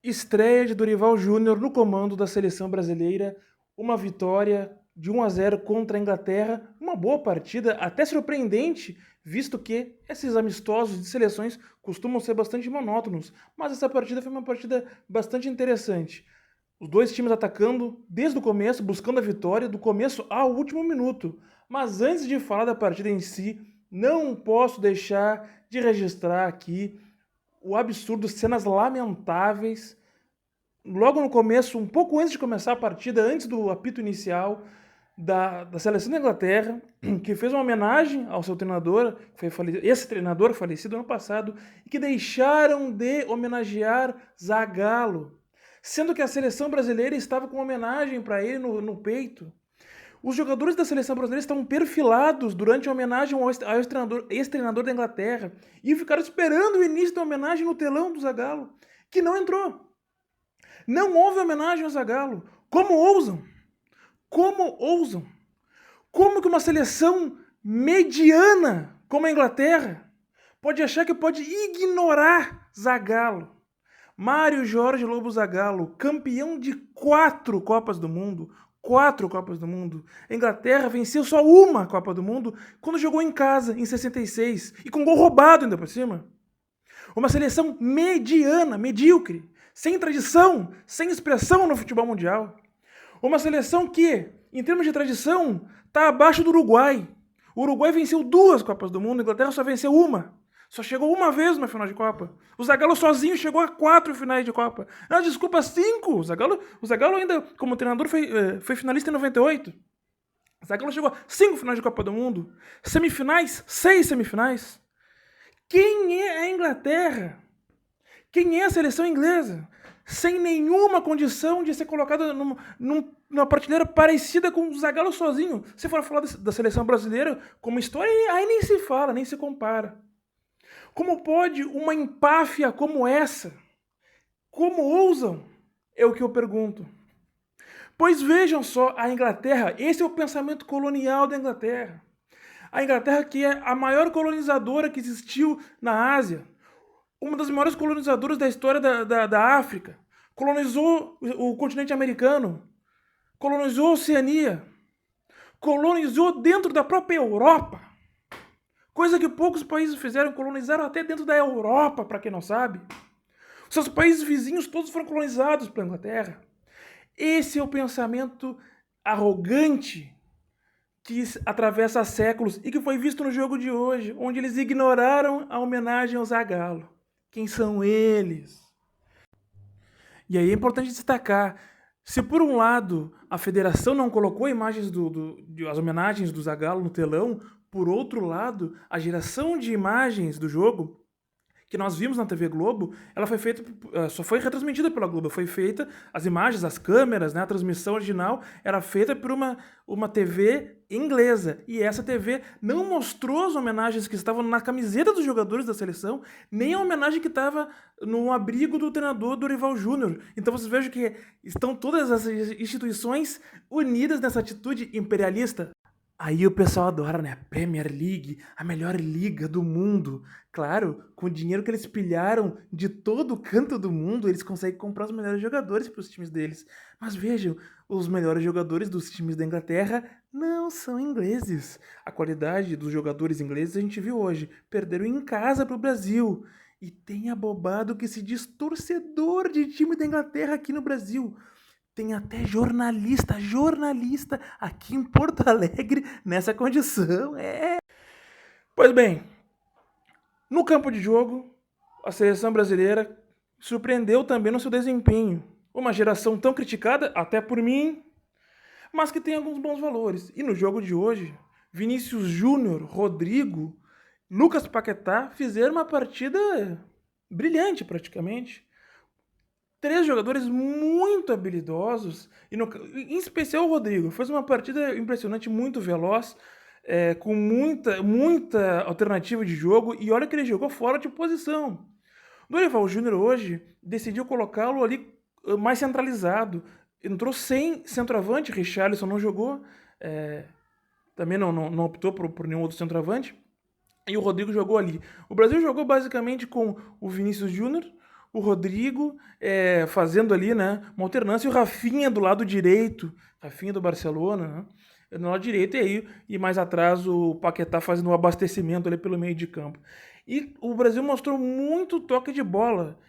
Estreia de Dorival Júnior no comando da seleção brasileira, uma vitória de 1-0 contra a Inglaterra, uma boa partida, até surpreendente, visto que esses amistosos de seleções costumam ser bastante monótonos, mas essa partida foi uma partida bastante interessante. Os dois times atacando desde o começo, buscando a vitória, do começo ao último minuto. Mas antes de falar da partida em si, não posso deixar de registrar aqui o absurdo, cenas lamentáveis. Logo no começo, um pouco antes de começar a partida, antes do apito inicial da seleção da Inglaterra, que fez uma homenagem ao seu treinador, esse treinador falecido ano passado, e que deixaram de homenagear Zagallo, sendo que a seleção brasileira estava com uma homenagem para ele no peito. Os jogadores da seleção brasileira estavam perfilados durante a homenagem ao ex-treinador da Inglaterra e ficaram esperando o início da homenagem no telão do Zagallo, que não entrou. Não houve homenagem ao Zagallo. Como ousam? Como ousam? Como que uma seleção mediana como a Inglaterra pode achar que pode ignorar Zagallo? Mário Jorge Lobo Zagallo, campeão de 4 Copas do Mundo. 4 Copas do Mundo. A Inglaterra venceu só uma Copa do Mundo quando jogou em casa, em 66. E com gol roubado ainda por cima. Uma seleção mediana, medíocre, sem tradição, sem expressão no futebol mundial. Uma seleção que, em termos de tradição, está abaixo do Uruguai. O Uruguai venceu 2 Copas do Mundo, a Inglaterra só venceu uma. Só chegou uma vez na final de Copa. O Zagallo sozinho chegou a 4 finais de Copa. Não, desculpa, 5. O Zagallo ainda, como treinador, foi finalista em 98. O Zagallo chegou a 5 finais de Copa do Mundo. Semifinais, 6 semifinais. Quem é a Inglaterra? Quem é a seleção inglesa? Sem nenhuma condição de ser colocada numa prateleira parecida com o Zagallo sozinho. Se for falar da seleção brasileira como história, aí nem se fala, nem se compara. Como pode uma empáfia como essa? Como ousam? É o que eu pergunto. Pois vejam só, a Inglaterra, esse é o pensamento colonial da Inglaterra. A Inglaterra, que é a maior colonizadora que existiu na Ásia, uma das maiores colonizadoras da história da África, colonizou o continente americano, colonizou a Oceania, colonizou dentro da própria Europa, coisa que poucos países fizeram, colonizaram até dentro da Europa, para quem não sabe. Os seus países vizinhos todos foram colonizados pela Inglaterra. Esse é o pensamento arrogante que atravessa séculos e que foi visto no jogo de hoje, onde eles ignoraram a homenagem ao Zagallo. Quem são eles? E aí é importante destacar, se por um lado a federação não colocou imagens as homenagens do Zagallo no telão, por outro lado, a geração de imagens do jogo que nós vimos na TV Globo, ela foi feita, só foi retransmitida pela Globo, foi feita, as imagens, as câmeras, né, a transmissão original era feita por uma TV inglesa, e essa TV não mostrou as homenagens que estavam na camiseta dos jogadores da seleção, nem a homenagem que estava no abrigo do treinador Dorival Júnior. Então vocês vejam que estão todas as instituições unidas nessa atitude imperialista. Aí o pessoal adora, né? Premier League, a melhor liga do mundo. Claro, com o dinheiro que eles pilharam de todo o canto do mundo, eles conseguem comprar os melhores jogadores para os times deles. Mas vejam, os melhores jogadores dos times da Inglaterra não são ingleses. A qualidade dos jogadores ingleses a gente viu hoje. Perderam em casa para o Brasil. E tem abobado que se diz torcedor de time da Inglaterra aqui no Brasil. Tem até jornalista aqui em Porto Alegre nessa condição. Pois bem, no campo de jogo, a seleção brasileira surpreendeu também no seu desempenho. Uma geração tão criticada, até por mim, mas que tem alguns bons valores. E no jogo de hoje, Vinícius Júnior, Rodrigo, Lucas Paquetá fizeram uma partida brilhante praticamente. 3 jogadores muito habilidosos, em especial o Rodrigo. Fez uma partida impressionante, muito veloz, com muita alternativa de jogo, e olha que ele jogou fora de posição. Dorival Júnior hoje decidiu colocá-lo ali mais centralizado. Entrou sem centroavante, Richarlison não jogou, também não optou por nenhum outro centroavante, e o Rodrigo jogou ali. O Brasil jogou basicamente com o Vinícius Júnior, o Rodrigo fazendo ali, né, uma alternância, e o Rafinha do lado direito, Rafinha do Barcelona, né, no lado direito, e mais atrás o Paquetá fazendo o abastecimento ali pelo meio de campo. E o Brasil mostrou muito toque de bola,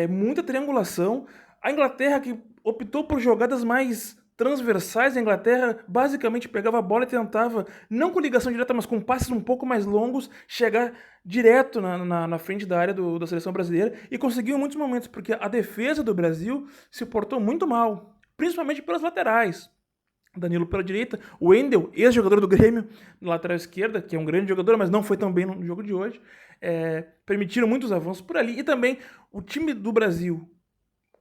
muita triangulação. A Inglaterra, que optou por jogadas mais transversais, a Inglaterra basicamente pegava a bola e tentava, não com ligação direta, mas com passes um pouco mais longos, chegar direto na frente da área da seleção brasileira, e conseguiu em muitos momentos, porque a defesa do Brasil se portou muito mal, principalmente pelas laterais. Danilo pela direita, o Wendel, ex-jogador do Grêmio, na lateral esquerda, que é um grande jogador, mas não foi tão bem no jogo de hoje, permitiram muitos avanços por ali. E também o time do Brasil,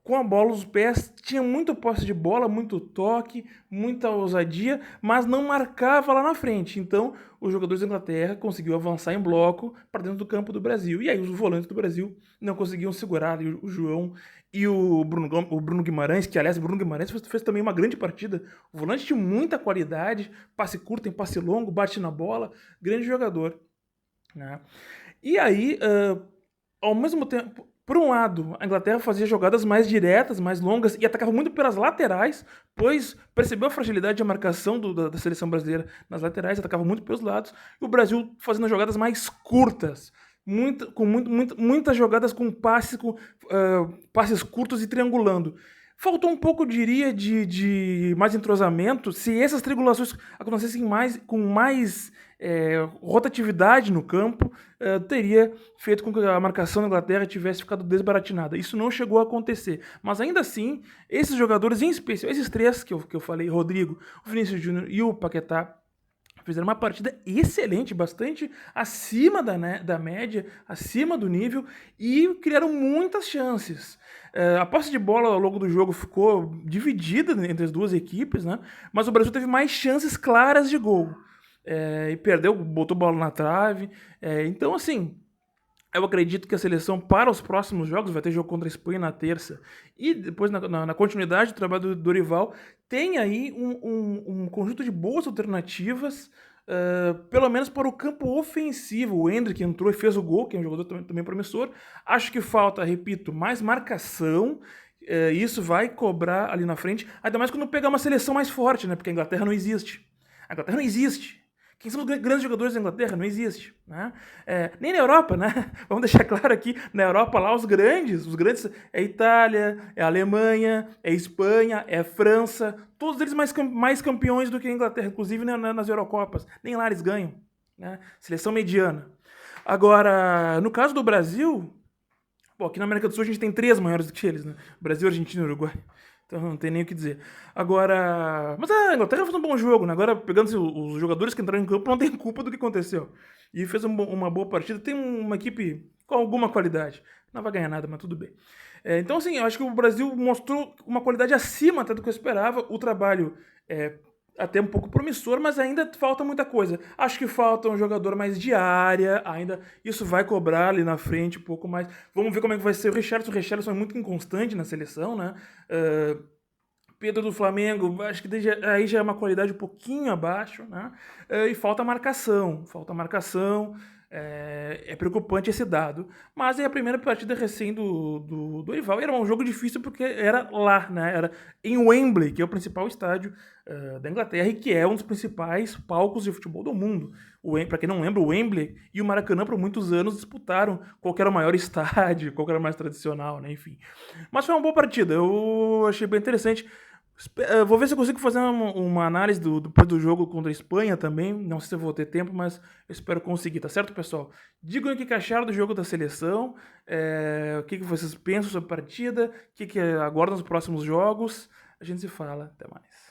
com a bola nos pés, tinha muito posse de bola, muito toque, muita ousadia, mas não marcava lá na frente. Então, os jogadores da Inglaterra conseguiu avançar em bloco para dentro do campo do Brasil. E aí os volantes do Brasil não conseguiam segurar ali o João e o Bruno Guimarães, que aliás, o Bruno Guimarães fez também uma grande partida. O volante tinha muita qualidade, passe curto, tem passe longo, bate na bola, grande jogador, né? E aí, ao mesmo tempo, por um lado, a Inglaterra fazia jogadas mais diretas, mais longas, e atacava muito pelas laterais, pois percebeu a fragilidade de marcação da seleção brasileira nas laterais, atacava muito pelos lados, e o Brasil fazendo jogadas mais curtas, muitas jogadas com passes curtos e triangulando. Faltou um pouco, diria, de mais entrosamento. Se essas triangulações acontecessem com mais rotatividade no campo, teria feito com que a marcação da Inglaterra tivesse ficado desbaratinada. Isso não chegou a acontecer. Mas ainda assim, esses jogadores, em especial, esses três que eu falei, Rodrigo, o Vinícius Júnior e o Paquetá, fizeram uma partida excelente, bastante acima da média, acima do nível, e criaram muitas chances. A posse de bola ao longo do jogo ficou dividida entre as duas equipes, né? Mas o Brasil teve mais chances claras de gol. E perdeu, botou bola na trave. Então, assim, eu acredito que a seleção, para os próximos jogos, vai ter jogo contra a Espanha na terça, e depois, na continuidade do trabalho do Dorival, tem aí um conjunto de boas alternativas, pelo menos para o campo ofensivo. O Endrick entrou e fez o gol, que é um jogador também promissor. Acho que falta, repito, mais marcação. Isso vai cobrar ali na frente, ainda mais quando pegar uma seleção mais forte, né? Porque a Inglaterra não existe. A Inglaterra não existe. Quem são os grandes jogadores da Inglaterra? Não existe, né? Nem na Europa, né? Vamos deixar claro aqui, na Europa lá os grandes é a Itália, é a Alemanha, é a Espanha, é a França, todos eles mais campeões do que a Inglaterra, inclusive nas Eurocopas. Nem lá eles ganham, né? Seleção mediana. Agora, no caso do Brasil, aqui na América do Sul a gente tem 3 maiores do que eles, né? Brasil, Argentina e Uruguai. Então não tem nem o que dizer. Agora. Mas a Inglaterra fez um bom jogo, né? Agora, pegando os jogadores que entraram em campo, não tem culpa do que aconteceu. E fez uma boa partida. Tem uma equipe com alguma qualidade. Não vai ganhar nada, mas tudo bem. Então, assim, eu acho que o Brasil mostrou uma qualidade acima até do que eu esperava. O trabalho até um pouco promissor, mas ainda falta muita coisa. Acho que falta um jogador mais de área, ainda isso vai cobrar ali na frente um pouco mais. Vamos ver como é que vai ser o Richarlison. O Richarlison é muito inconstante na seleção, né? Pedro do Flamengo, acho que aí já é uma qualidade um pouquinho abaixo, né? E falta marcação, é preocupante esse dado. Mas é a primeira partida recém do Dorival. Era um jogo difícil porque era lá, né? Era em Wembley, que é o principal estádio da Inglaterra e que é um dos principais palcos de futebol do mundo. Para quem não lembra, o Wembley e o Maracanã por muitos anos disputaram qual era o maior estádio, qual era o mais tradicional, né? Enfim. Mas foi uma boa partida, eu achei bem interessante. Vou ver se eu consigo fazer uma análise depois do jogo contra a Espanha também. Não sei se eu vou ter tempo, mas eu espero conseguir, tá certo, pessoal? Digam o que acharam do jogo da seleção, o que vocês pensam sobre a partida, o que aguardam nos próximos jogos. A gente se fala. Até mais.